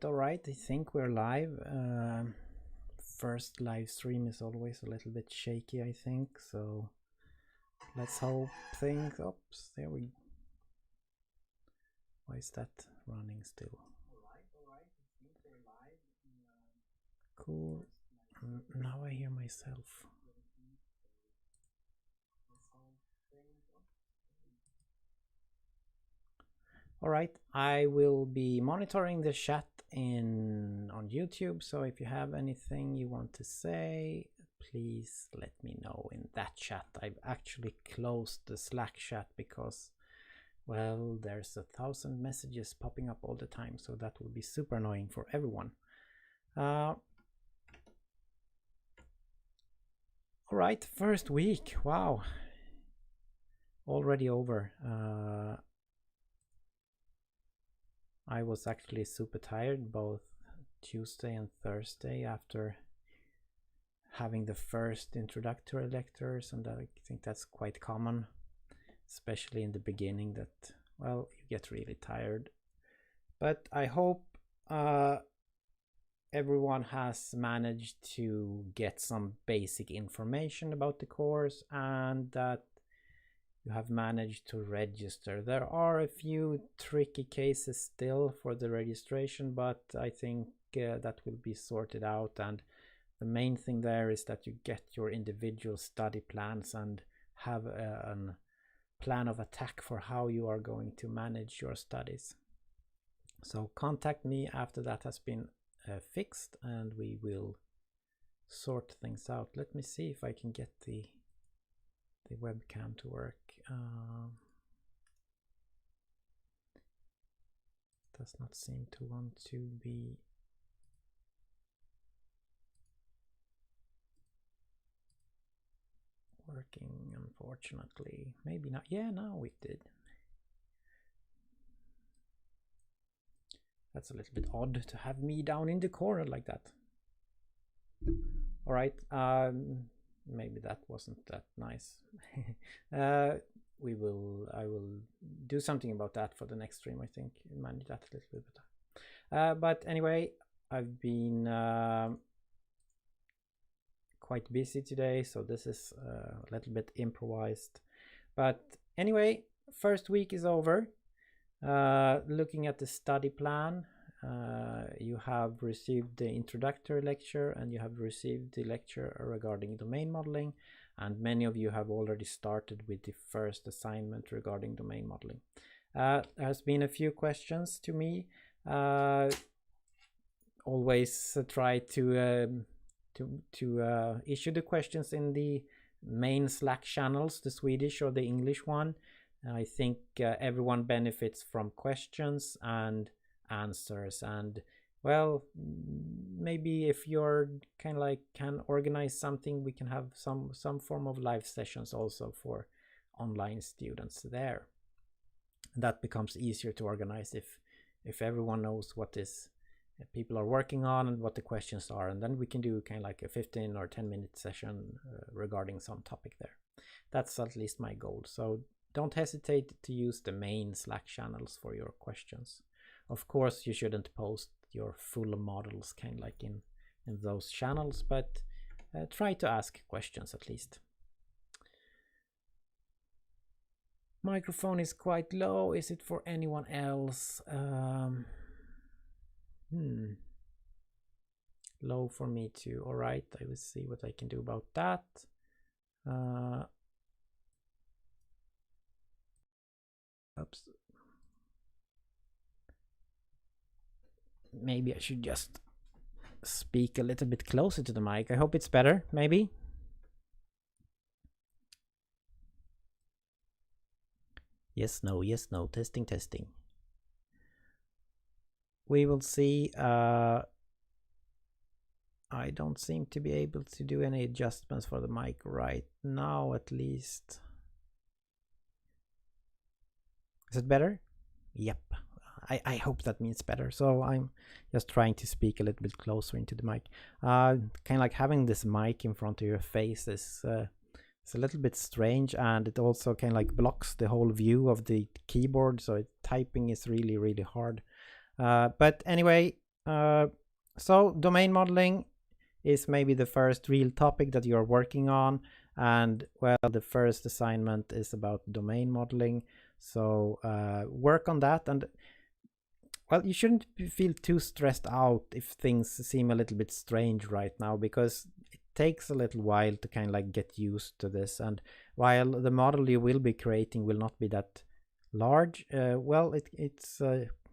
All right, I think we're live. First live stream is always a little bit shaky, I think, so let's hope things... Oops, there we... Why is that running still? All right, I think we're live. Cool. Now I hear myself. All right, I will be monitoring the chat on YouTube, so if you have anything you want to say, please let me know in that chat. I've actually closed the Slack chat because, well, there's 1,000 messages popping up all the time, so that will be super annoying for everyone. All right, first week, wow, already over. I was actually super tired both Tuesday and Thursday after having the first introductory lectures, and I think that's quite common, especially in the beginning, that well, you get really tired. But I hope everyone has managed to get some basic information about the course and that you have managed to register. There are a few tricky cases still for the registration, but I think that will be sorted out, and the main thing there is that you get your individual study plans and have a plan of attack for how you are going to manage your studies. So contact me after that has been fixed, and we will sort things out. Let me see if I can get the webcam to work. Does not seem to want to be working, unfortunately. Maybe not. Yeah, now it did. That's a little bit odd to have me down in the corner like that. All right, maybe that wasn't that nice. I will do something about that for the next stream. I think manage that a little bit better. But anyway, I've been quite busy today, so this is a little bit improvised. But anyway, first week is over. Looking at the study plan, you have received the introductory lecture and you have received the lecture regarding domain modeling, and many of you have already started with the first assignment regarding domain modeling. There has been a few questions to me. Always try to issue the questions in the main Slack channels, the Swedish or the English one. I think everyone benefits from questions and answers, and well, maybe if you're kind of like can organize something, we can have some form of live sessions also for online students there. That becomes easier to organize if everyone knows what is people are working on and what the questions are, and then we can do kind of like a 15 or 10-minute session regarding some topic there. That's at least my goal. So don't hesitate to use the main Slack channels for your questions. Of course, you shouldn't post your full models kind of like in those channels, but try to ask questions at least. Microphone is quite low. Is it for anyone else? Low for me too. All right, I will see what I can do about that. Oops. Maybe I should just speak a little bit closer to the mic. I hope it's better, maybe. Yes, no, testing. We will see. I don't seem to be able to do any adjustments for the mic right now, at least. Is it better? Yep. I hope that means better. So I'm just trying to speak a little bit closer into the mic. Kind of like having this mic in front of your face is it's a little bit strange, and it also kind of like blocks the whole view of the keyboard. So typing is really hard. But anyway, so domain modeling is maybe the first real topic that you're working on, and well, the first assignment is about domain modeling. So work on that, and well, you shouldn't feel too stressed out if things seem a little bit strange right now, because it takes a little while to kind of like get used to this. And while the model you will be creating will not be that large, well, it's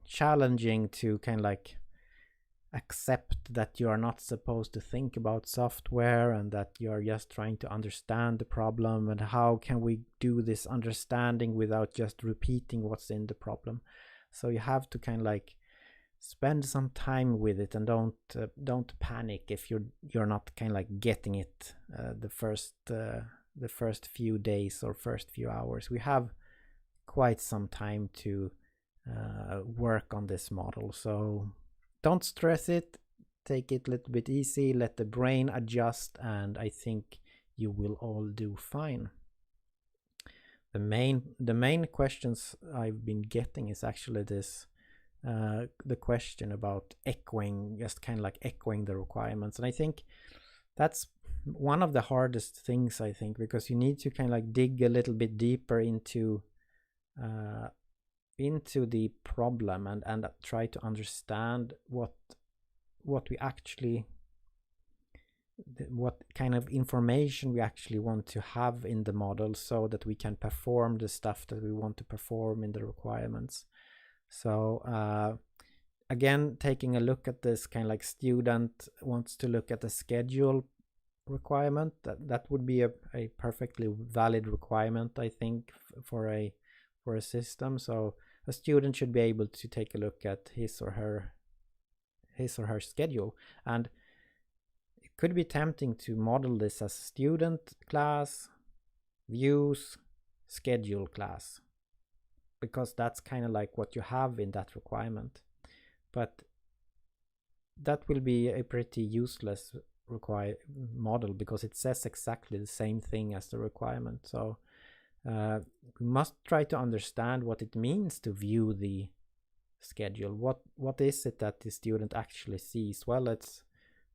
challenging to kind of like accept that you are not supposed to think about software and that you are just trying to understand the problem, and how can we do this understanding without just repeating what's in the problem. So you have to kind of like spend some time with it, and don't panic if you're not kind of like getting it the first few days or first few hours. We have quite some time to work on this model, so don't stress it. Take it a little bit easy, let the brain adjust, and I think you will all do fine. the main questions I've been getting is actually this the question about echoing, just kind of like echoing the requirements. And I think that's one of the hardest things, I think, because you need to kind of like dig a little bit deeper into the problem and try to understand what we actually, what kind of information we actually want to have in the model, so that we can perform the stuff that we want to perform in the requirements. So again, taking a look at this, kind of like student wants to look at the schedule requirement, that would be a perfectly valid requirement, I think, for a system. So a student should be able to take a look at his or her schedule, and it could be tempting to model this as student class, views, schedule class, because that's kind of like what you have in that requirement. But that will be a pretty useless model, because it says exactly the same thing as the requirement. So we must try to understand what it means to view the schedule. What is it that the student actually sees? Well, it's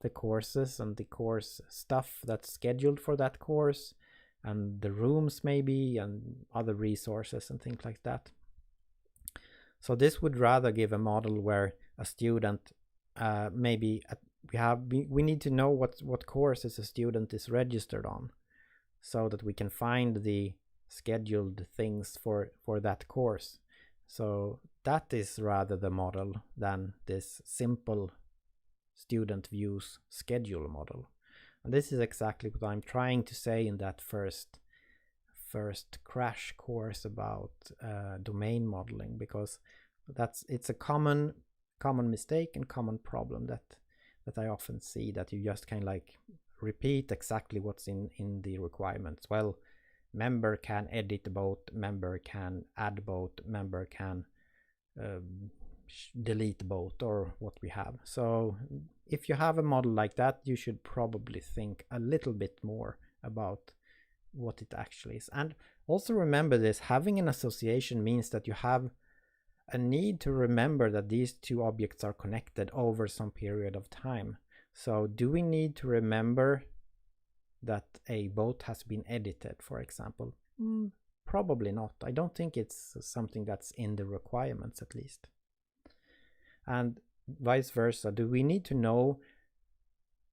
the courses and the course stuff that's scheduled for that course, and the rooms maybe, and other resources and things like that. So this would rather give a model where a student maybe we need to know what courses a student is registered on, so that we can find the scheduled things for that course. So that is rather the model than this simple student views schedule model. And this is exactly what I'm trying to say in that first crash course about domain modeling, because it's a common mistake and common problem that I often see, that you just kind of like repeat exactly what's in the requirements. Well, member can edit both, member can add both, member can delete both, or what we have. So if you have a model like that, you should probably think a little bit more about what it actually is. And also remember this, having an association means that you have a need to remember that these two objects are connected over some period of time. So do we need to remember that a boat has been edited, for example? Probably not. I don't think it's something that's in the requirements, at least. And vice versa, do we need to know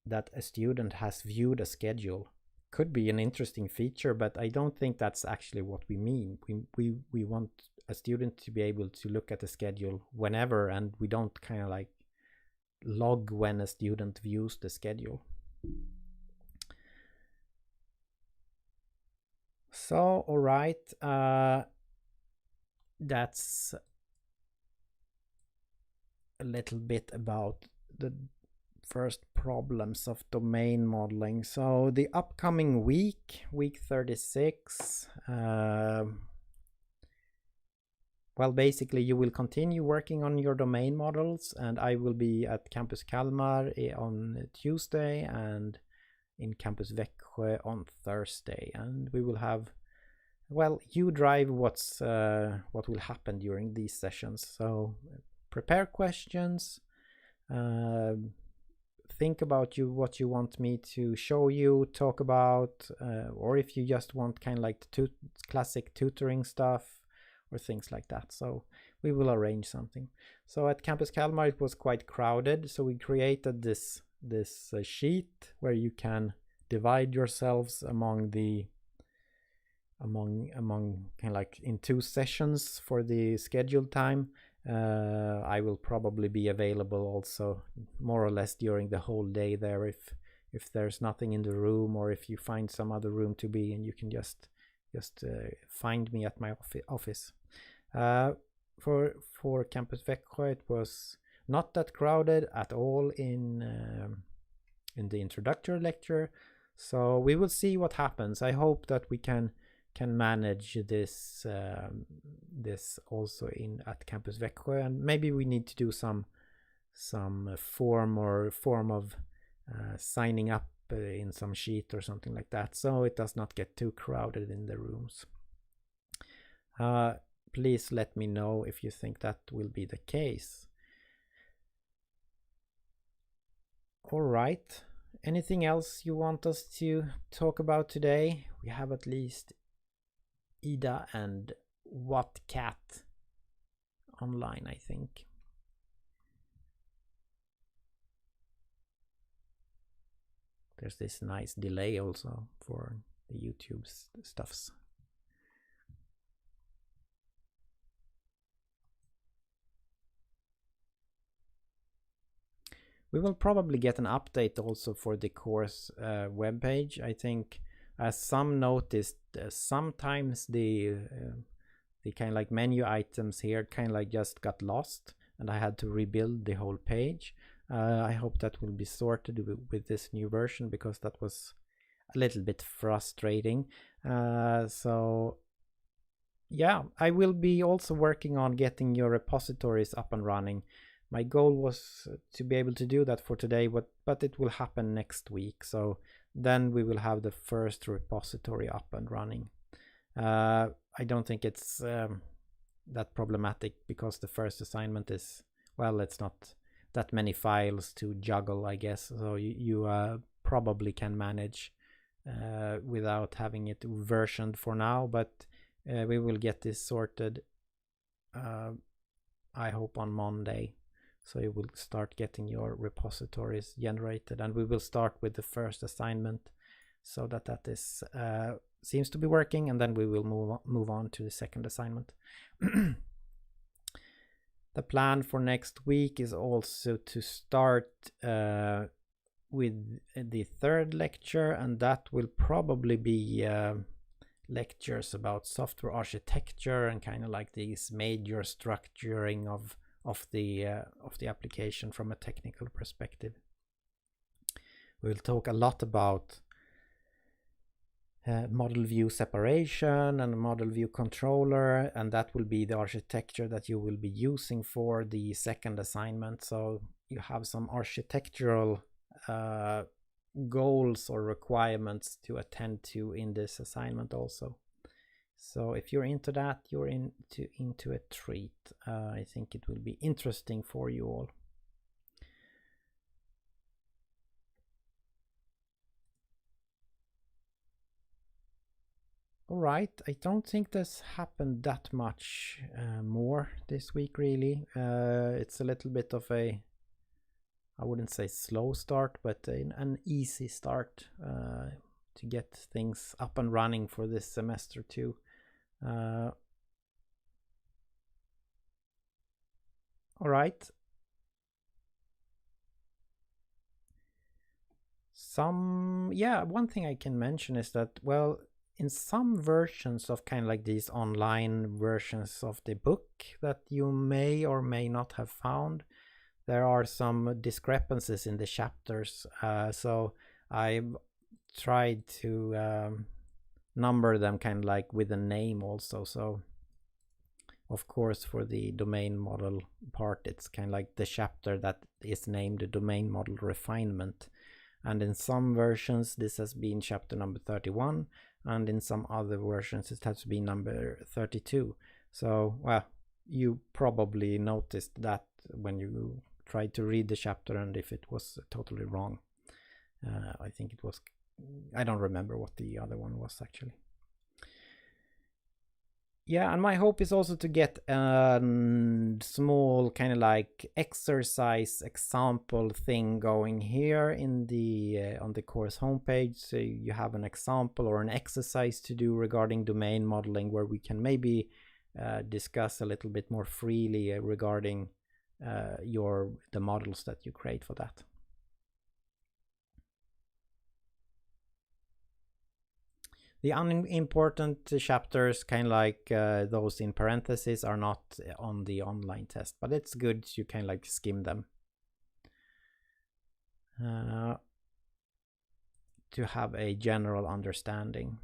that a student has viewed a schedule? Could be an interesting feature, but I don't think that's actually what we mean. We want a student to be able to look at the schedule whenever, and we don't kind of like log when a student views the schedule. So, all right, that's a little bit about the first problems of domain modeling. So the upcoming week 36, well, basically you will continue working on your domain models, and I will be at Campus Kalmar on Tuesday and in Campus Växjö on Thursday, and we will have, well, you drive what will happen during these sessions. So prepare questions, think about what you want me to show you, talk about, or if you just want kind of like the classic tutoring stuff or things like that. So we will arrange something. So at Campus Kalmar it was quite crowded, so we created this sheet where you can divide yourselves among kind of like in 2 sessions for the scheduled time. I will probably be available also more or less during the whole day there, if there's nothing in the room, or if you find some other room to be in, you can just find me at my office. For Campus Växjö it was not that crowded at all in the introductory lecture, so we will see what happens. I hope that we can manage this also at Campus Växjö, and maybe we need to do some form of signing up in some sheet or something like that, so it does not get too crowded in the rooms. Please let me know if you think that will be the case. All right. Anything else you want us to talk about today? We have at least Ida and WhatCat online, I think. There's this nice delay also for the YouTube stuffs. We will probably get an update also for the course webpage. I think, as some noticed, sometimes the kind of like menu items here kind of like just got lost, and I had to rebuild the whole page. I hope that will be sorted with this new version, because that was a little bit frustrating. So yeah, I will be also working on getting your repositories up and running. My goal was to be able to do that for today, but it will happen next week. So then we will have the first repository up and running. I don't think it's that problematic, because the first assignment is, well, it's not that many files to juggle, I guess. So you probably can manage without having it versioned for now, but we will get this sorted, I hope, on Monday. So you will start getting your repositories generated, and we will start with the first assignment, so that is seems to be working, and then we will move on to the second assignment. The plan for next week is also to start with the third lecture, and that will probably be lectures about software architecture and kind of like these major structuring of the application from a technical perspective. We'll talk a lot about model view separation and model view controller, and that will be the architecture that you will be using for the second assignment. So you have some architectural goals or requirements to attend to in this assignment also. So if you're into that, you're into a treat. I think it will be interesting for you all. All right, I don't think this happened that much more this week, really. It's a little bit of a, I wouldn't say slow start, but an easy start to get things up and running for this semester too. All right. One thing I can mention is that, well, in some versions of kind of like these online versions of the book that you may or may not have found, there are some discrepancies in the chapters. So I've tried to number them kind of like with a name also. So of course, for the domain model part, it's kind of like the chapter that is named the domain model refinement. And in some versions, this has been chapter number 31. And in some other versions, it has been number 32. So, well, you probably noticed that when you tried to read the chapter, and if it was totally wrong. I think it was, I don't remember what the other one was actually. Yeah, and my hope is also to get a small kind of like exercise example thing going here in the on the course homepage. So you have an example or an exercise to do regarding domain modeling, where we can maybe discuss a little bit more freely regarding the models that you create for that. The unimportant chapters, kind of like those in parentheses, are not on the online test, but it's good to kind of like skim them to have a general understanding.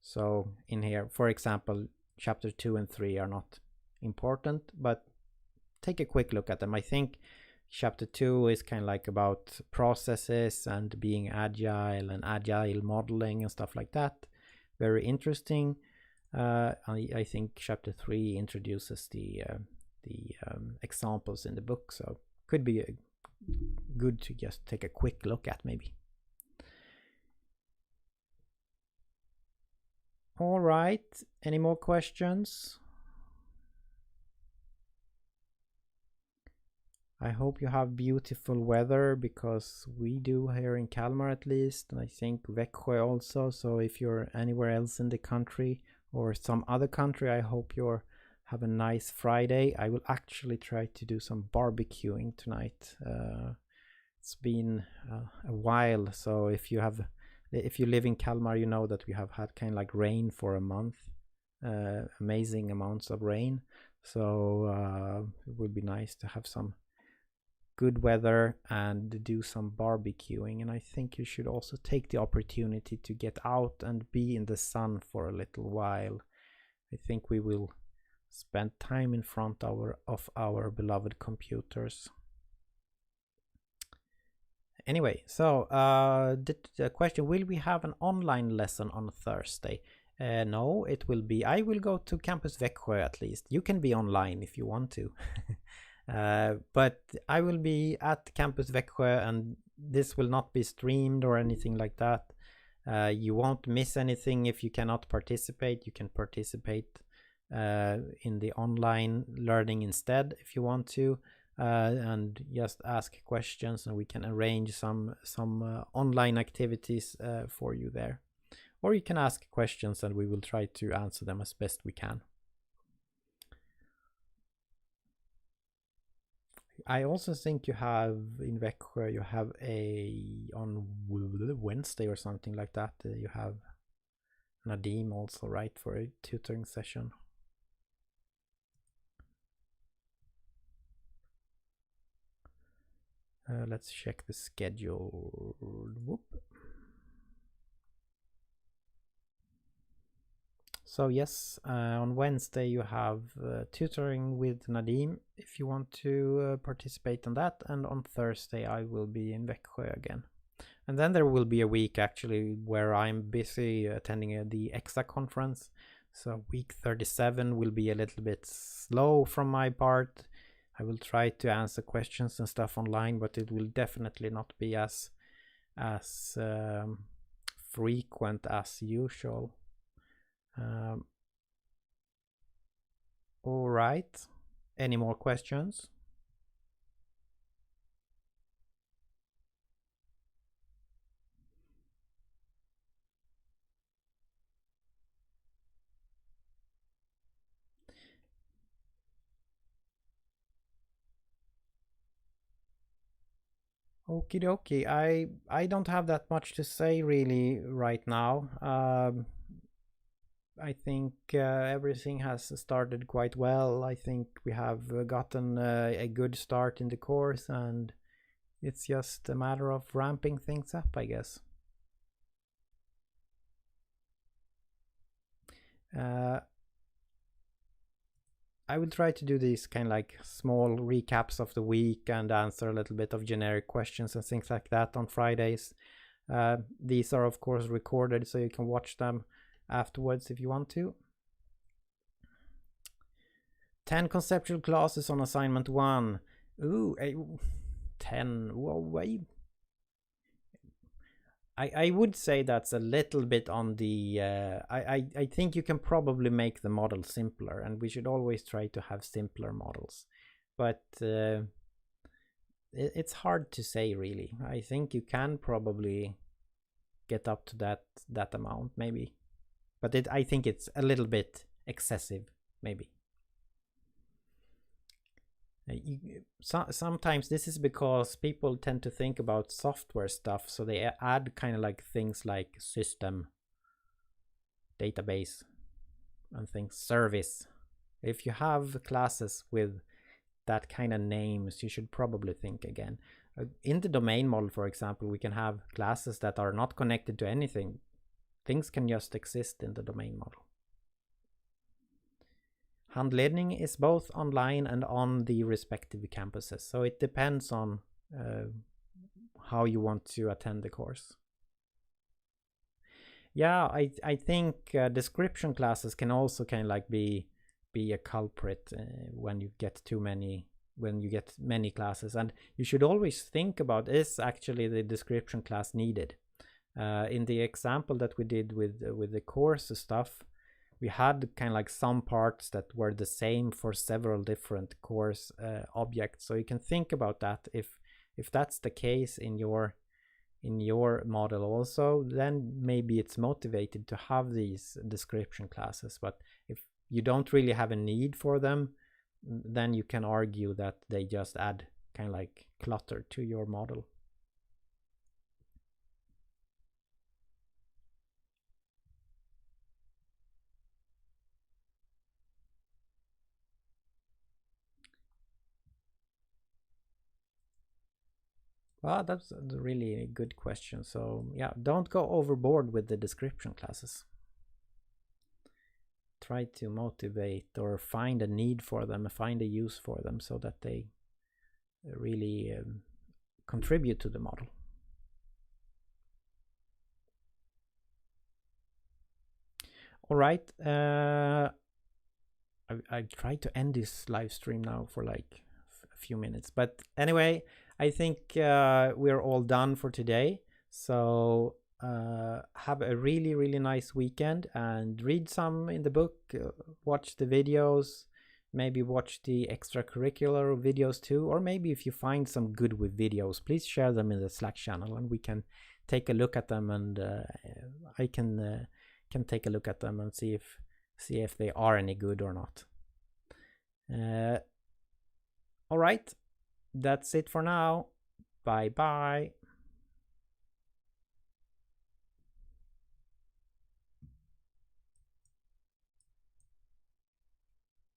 So in here, for example, chapter 2 and 3 are not important, but take a quick look at them. I think chapter 2 is kind of like about processes and being agile and agile modeling and stuff like that. Very interesting. I think chapter 3 introduces the examples in the book, so could be good to just take a quick look at maybe. All right, any more questions? I hope you have beautiful weather, because we do here in Kalmar at least, and I think Växjö also. So if you're anywhere else in the country or some other country, I hope you have a nice Friday. I will actually try to do some barbecuing tonight. It's been a while, so if you live in Kalmar, you know that we have had kind of like rain for a month, amazing amounts of rain. So it would be nice to have some good weather and do some barbecuing. And I think you should also take the opportunity to get out and be in the sun for a little while. I think we will spend time in front of our beloved computers. Anyway, so the question, will we have an online lesson on Thursday? No, it will be, I will go to Campus Växjö at least. You can be online if you want to. But I will be at Campus Växjö, and this will not be streamed or anything like that. You won't miss anything if you cannot participate. You can participate in the online learning instead if you want to, and just ask questions, and we can arrange some online activities for you there. Or you can ask questions and we will try to answer them as best we can. I also think you have in Växjö, you have on Wednesday or something like that, you have Nadim also, right, for a tutoring session. Let's check the schedule. Whoop. So yes, on Wednesday you have tutoring with Nadim if you want to participate in that, and on Thursday I will be in Växjö again. And then there will be a week actually where I'm busy attending the EXA conference. So week 37 will be a little bit slow from my part. I will try to answer questions and stuff online, but it will definitely not be as frequent as usual. All right, any more questions? Okie dokie. I don't have that much to say really right now. I think everything has started quite well. I think we have gotten a good start in the course, and it's just a matter of ramping things up, I guess. I will try to do these kind of like small recaps of the week and answer a little bit of generic questions and things like that on Fridays. These are of course recorded, so you can watch them afterwards if you want to. 10 conceptual classes on assignment 1. Ooh, 10. Whoa, I would say that's a little bit on the I think you can probably make the model simpler, and we should always try to have simpler models, but it's hard to say really. I think you can probably get up to that amount maybe, but I think it's a little bit excessive maybe. Sometimes this is because people tend to think about software stuff, so they add kind of like things like system, database, and things, service. If you have classes with that kind of names, you should probably think again. In the domain model, for example, we can have classes that are not connected to anything. Things can just exist in the domain model. Handledning is both online and on the respective campuses, so it depends on how you want to attend the course. Yeah, I think description classes can also kind of like be a culprit when you get too many, when you get many classes. And you should always think about, is actually the description class needed? In the example that we did with the course stuff, we had kind of like some parts that were the same for several different course objects. So you can think about that. If that's the case in your model also, then maybe it's motivated to have these description classes. But if you don't really have a need for them, then you can argue that they just add kind of like clutter to your model. Well, that's a really good question. So yeah, don't go overboard with the description classes. Try to motivate or find a need for them, find a use for them, so that they really contribute to the model. All right. I tried to end this live stream now for like a few minutes, but anyway, I think we're all done for today. So have a really nice weekend and read some in the book, watch the videos, maybe watch the extracurricular videos too, or maybe if you find some good with videos, please share them in the Slack channel and we can take a look at them, and I can take a look at them and see if they are any good or not. All right, that's it for now. Bye bye.